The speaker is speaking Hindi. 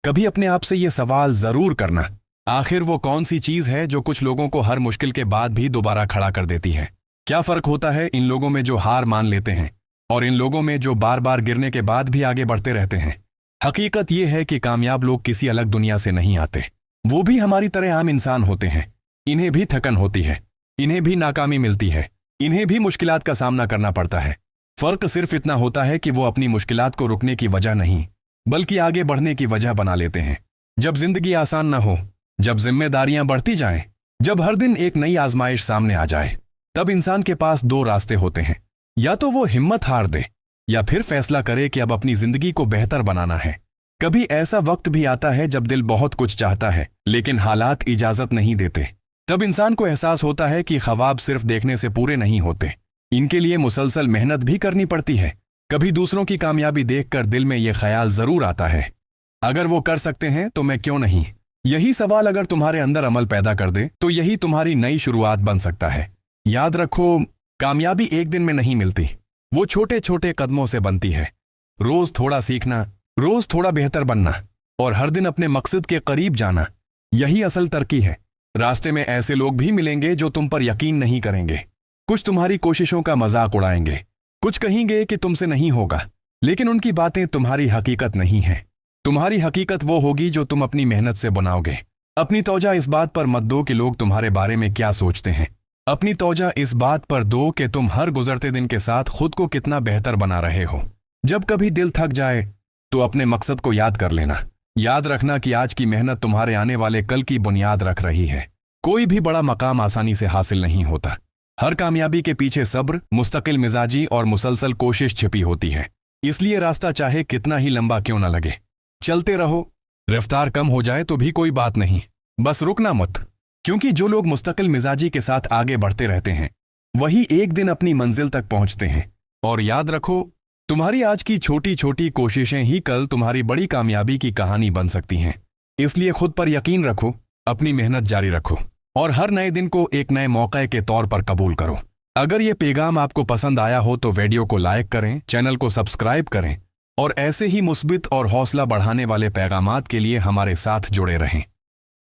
कभी अपने आप से ये सवाल जरूर करना, आखिर वो कौन सी चीज है जो कुछ लोगों को हर मुश्किल के बाद भी दोबारा खड़ा कर देती है? क्या फर्क होता है इन लोगों में जो हार मान लेते हैं और इन लोगों में जो बार बार गिरने के बाद भी आगे बढ़ते रहते हैं? हकीकत ये है कि कामयाब लोग किसी अलग दुनिया से नहीं आते। वो भी हमारी तरह आम इंसान होते हैं। इन्हें भी थकन होती है, इन्हें भी नाकामी मिलती है, इन्हें भी मुश्किलात का सामना करना पड़ता है। फर्क सिर्फ इतना होता है कि वो अपनी मुश्किलात को रुकने की वजह नहीं बल्कि आगे बढ़ने की वजह बना लेते हैं। जब जिंदगी आसान ना हो, जब जिम्मेदारियां बढ़ती जाएं, जब हर दिन एक नई आजमाइश सामने आ जाए, तब इंसान के पास दो रास्ते होते हैं। या तो वो हिम्मत हार दे या फिर फैसला करे कि अब अपनी जिंदगी को बेहतर बनाना है। कभी ऐसा वक्त भी आता है जब दिल बहुत कुछ चाहता है लेकिन हालात इजाजत नहीं देते। तब इंसान को एहसास होता है कि ख्वाब सिर्फ देखने से पूरे नहीं होते, इनके लिए मुसलसल मेहनत भी करनी पड़ती है। कभी दूसरों की कामयाबी देखकर दिल में यह ख्याल जरूर आता है, अगर वो कर सकते हैं तो मैं क्यों नहीं? यही सवाल अगर तुम्हारे अंदर अमल पैदा कर दे तो यही तुम्हारी नई शुरुआत बन सकता है। याद रखो, कामयाबी एक दिन में नहीं मिलती, वो छोटे छोटे कदमों से बनती है। रोज थोड़ा सीखना, रोज थोड़ा बेहतर बनना और हर दिन अपने मकसद के करीब जाना, यही असल तरक्की है। रास्ते में ऐसे लोग भी मिलेंगे जो तुम पर यकीन नहीं करेंगे, कुछ तुम्हारी कोशिशों का मजाक उड़ाएंगे, कुछ कहेंगे कि तुमसे नहीं होगा, लेकिन उनकी बातें तुम्हारी हकीकत नहीं है। तुम्हारी हकीकत वो होगी जो तुम अपनी मेहनत से बनाओगे। अपनी तवज्जो इस बात पर मत दो कि लोग तुम्हारे बारे में क्या सोचते हैं, अपनी तवज्जो इस बात पर दो कि तुम हर गुजरते दिन के साथ खुद को कितना बेहतर बना रहे हो। जब कभी दिल थक जाए तो अपने मकसद को याद कर लेना। याद रखना कि आज की मेहनत तुम्हारे आने वाले कल की बुनियाद रख रही है। कोई भी बड़ा मकाम आसानी से हासिल नहीं होता। हर कामयाबी के पीछे सब्र, मुस्तकिल मिजाजी और मुसलसल कोशिश छिपी होती है। इसलिए रास्ता चाहे कितना ही लंबा क्यों न लगे, चलते रहो। रफ्तार कम हो जाए तो भी कोई बात नहीं, बस रुकना मत, क्योंकि जो लोग मुस्तकिल मिजाजी के साथ आगे बढ़ते रहते हैं वही एक दिन अपनी मंजिल तक पहुंचते हैं। और याद रखो, तुम्हारी आज की छोटी छोटी कोशिशें ही कल तुम्हारी बड़ी कामयाबी की कहानी बन सकती हैं। इसलिए खुद पर यकीन रखो, अपनी मेहनत जारी रखो और हर नए दिन को एक नए मौके के तौर पर कबूल करो। अगर ये पैगाम आपको पसंद आया हो तो वीडियो को लाइक करें, चैनल को सब्सक्राइब करें और ऐसे ही मुस्बित और हौसला बढ़ाने वाले पैगामात के लिए हमारे साथ जुड़े रहें।